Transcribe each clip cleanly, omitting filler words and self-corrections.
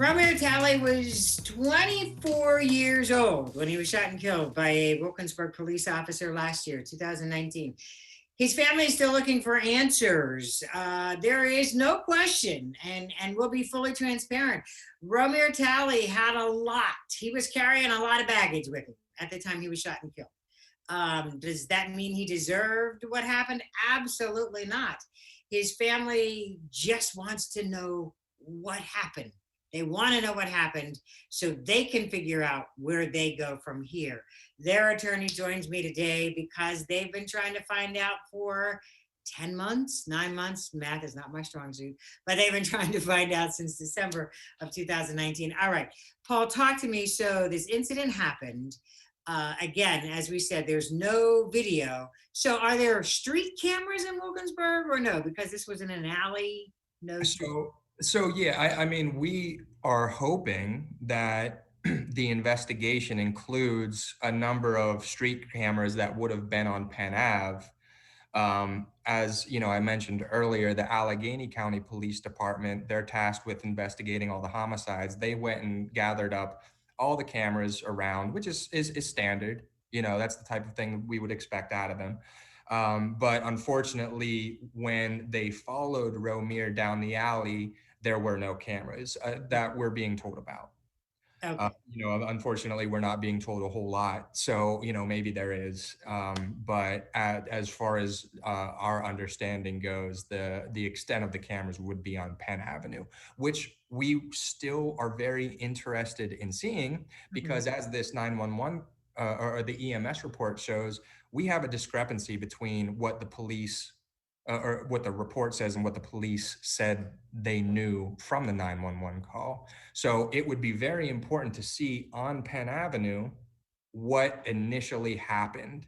Romir Talley was 24 years old when he was shot and killed by a Wilkinsburg police officer last year, 2019. His family is still looking for answers. There is no question, and we'll be fully transparent. Romir Talley had a lot. He was carrying a lot of baggage with him at the time he was shot and killed. Does that mean he deserved what happened? Absolutely not. His family just wants to know what happened. They want to know what happened so they can figure out where they go from here. Their attorney joins me today because they've been trying to find out for 10 months, 9 months. Math is not my strong suit, but they've been trying to find out since December of 2019. All right, Paul, talk to me. So this incident happened. Again, as we said, there's no video. So are there street cameras in Wilkinsburg or no? Because this was in an alley. No. So yeah, I mean, we are hoping that the investigation includes a number of street cameras that would have been on Penn Ave. As you know, I mentioned earlier, the Allegheny County Police Department, they're tasked with investigating all the homicides. They went and gathered up all the cameras around, which is standard. You know, that's the type of thing we would expect out of them. But unfortunately, when they followed Romir down the alley, there were no cameras that we're being told about. Okay. Unfortunately, we're not being told a whole lot. So, maybe there is. But as far as our understanding goes, the extent of the cameras would be on Penn Avenue, which we still are very interested in seeing because as this 911 or the EMS report shows, we have a discrepancy between what the police or what the report says and what the police said they knew from the 911 call. So it would be very important to see on Penn Avenue what initially happened,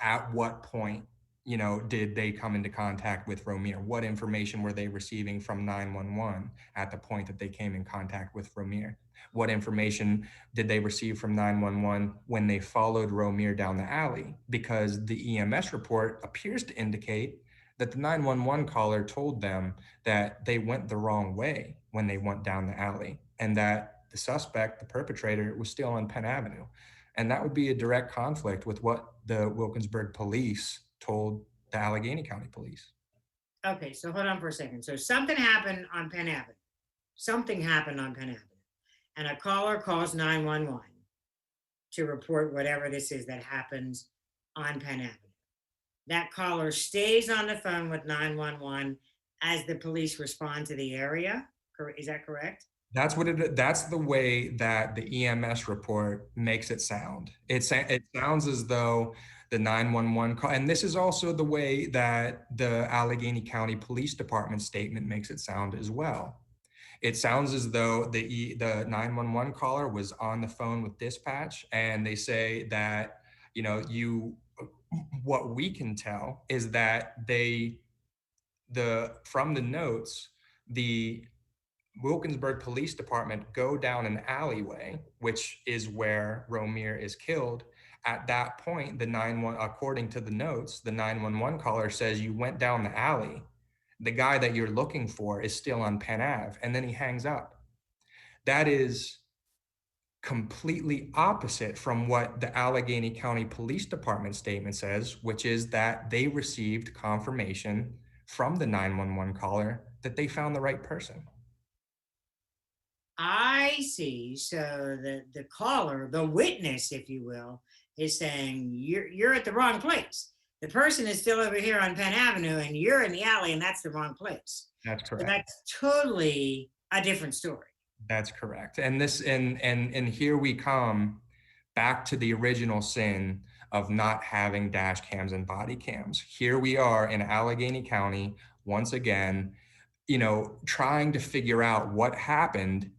at what point, did they come into contact with Romir? What information were they receiving from 911 at the point that they came in contact with Romir? What information did they receive from 911 when they followed Romir down the alley? Because the EMS report appears to indicate that the 911 caller told them that they went the wrong way when they went down the alley and that the suspect, the perpetrator, was still on Penn Avenue. And that would be a direct conflict with what the Wilkinsburg police told the Allegheny County police. Okay, so hold on for a second. So something happened on Penn Avenue. Something happened on Penn Avenue. And a caller calls 911 to report whatever this is that happens on Penn Avenue. That caller stays on the phone with 911 as the police respond to the area. Is that correct? That's the way that the EMS report makes it sound. It sounds as though the 911 call, and this is also the way that the Allegheny County Police Department statement makes it sound as well. It sounds as though the 911 caller was on the phone with dispatch, and they say that, what we can tell is that from the notes, the Wilkinsburg Police Department go down an alleyway, which is where Romir is killed. At that point, according to the notes, the 911 caller says you went down the alley. The guy that you're looking for is still on Penn Ave, and then he hangs up. That is completely opposite from what the Allegheny County Police Department statement says, which is that they received confirmation from the 911 caller that they found the right person. I see. So the caller, the witness, if you will, is saying you're at the wrong place. The person is still over here on Penn Avenue and you're in the alley and that's the wrong place. That's correct. So that's totally a different story. That's correct. And here we come back to the original sin of not having dash cams and body cams. Here we are in Allegheny County, once again, trying to figure out what happened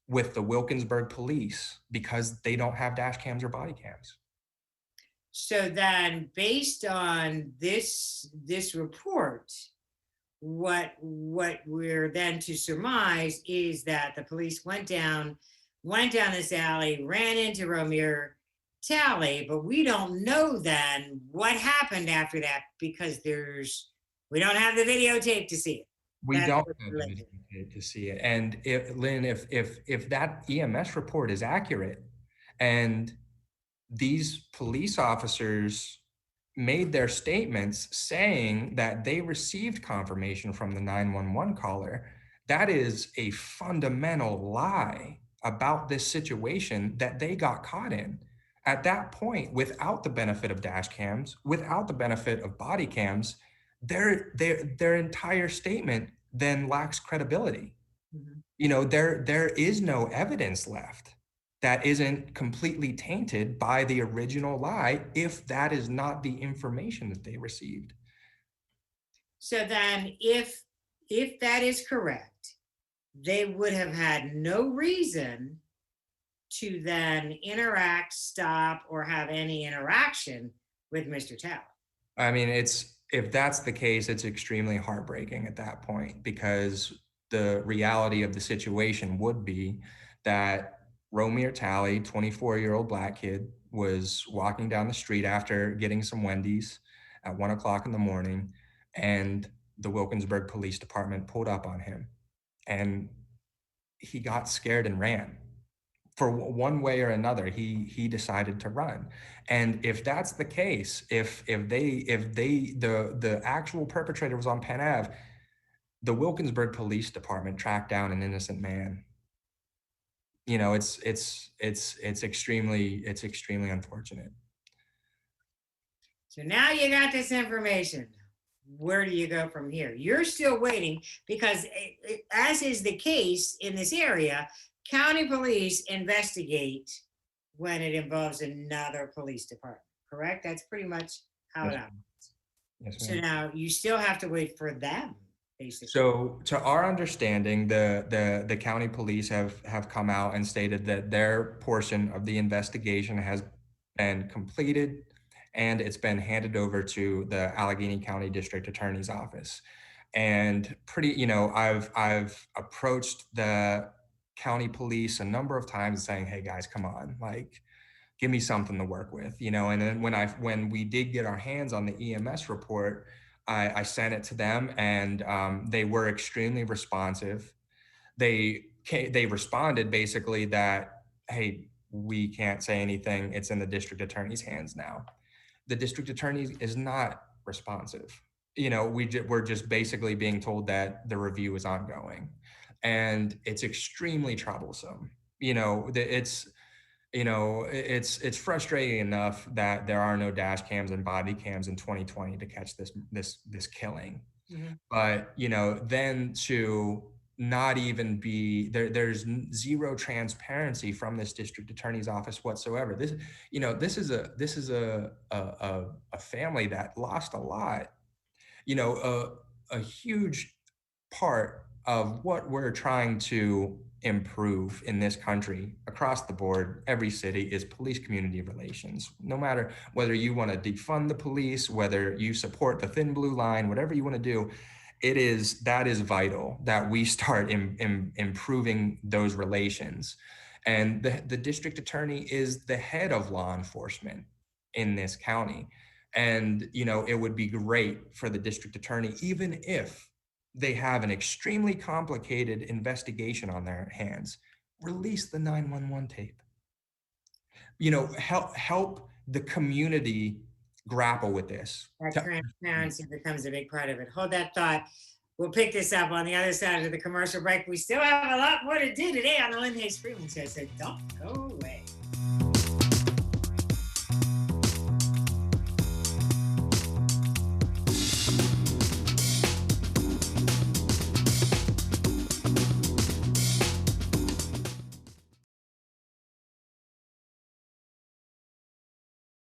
with the Wilkinsburg police because they don't have dash cams or body cams. So then based on this report, what we're then to surmise is that the police went down this alley, ran into Romir Talley, but we don't know then what happened after that because we don't have the videotape to see it. We That's don't what have we're the looking. videotape to see it. And if Lynn, if that EMS report is accurate, and these police officers made their statements saying that they received confirmation from the 911 caller, that is a fundamental lie about this situation that they got caught in. At that point, without the benefit of dash cams, without the benefit of body cams, their entire statement then lacks credibility. Mhm. There is no evidence left that isn't completely tainted by the original lie if that is not the information that they received. So then if that is correct, they would have had no reason to then interact, stop, or have any interaction with Mr. Talley. I mean, if that's the case, it's extremely heartbreaking at that point, because the reality of the situation would be that Romir Talley, 24-year-old black kid, was walking down the street after getting some Wendy's at 1 o'clock in the morning, and the Wilkinsburg Police Department pulled up on him, and he got scared and ran. For one way or another, he decided to run. And if that's the case, if the actual perpetrator was on Penn Ave, the Wilkinsburg Police Department tracked down an innocent man. It's extremely unfortunate. So now you got this information. Where do you go from here? You're still waiting because, as is the case in this area, county police investigate when it involves another police department, correct? That's pretty much how it Yes, happens. yes, So ma'am. now you still have to wait for them, basically. So, to our understanding, the county police have come out and stated that their portion of the investigation has been completed, and it's been handed over to the Allegheny County District Attorney's Office. And I've approached the county police a number of times saying, "Hey guys, come on, like, give me something to work with," And then when we did get our hands on the EMS report, I sent it to them, and they were extremely responsive. They responded basically that, "Hey, we can't say anything. It's in the district attorney's hands now." The district attorney is not responsive. We're just basically being told that the review is ongoing, and it's extremely troublesome. It's frustrating enough that there are no dash cams and body cams in 2020 to catch this killing. Mhm. But then to not even be there, there's zero transparency from this district attorney's office whatsoever. This is a family that lost a lot. A huge part of what we're trying to improve in this country across the board, every city, is police community relations. No matter whether you want to defund the police, whether you support the thin blue line, whatever you want to do, that is vital that we start improving those relations. And the district attorney is the head of law enforcement in this county. And it would be great for the district attorney, even if they have an extremely complicated investigation on their hands, release the 911 tape. Help the community grapple with this. That transparency becomes a big part of it. Hold that thought. We'll pick this up on the other side of the commercial break. We still have a lot more to do today on the Lynne Hayes Freeland Show, so don't go away.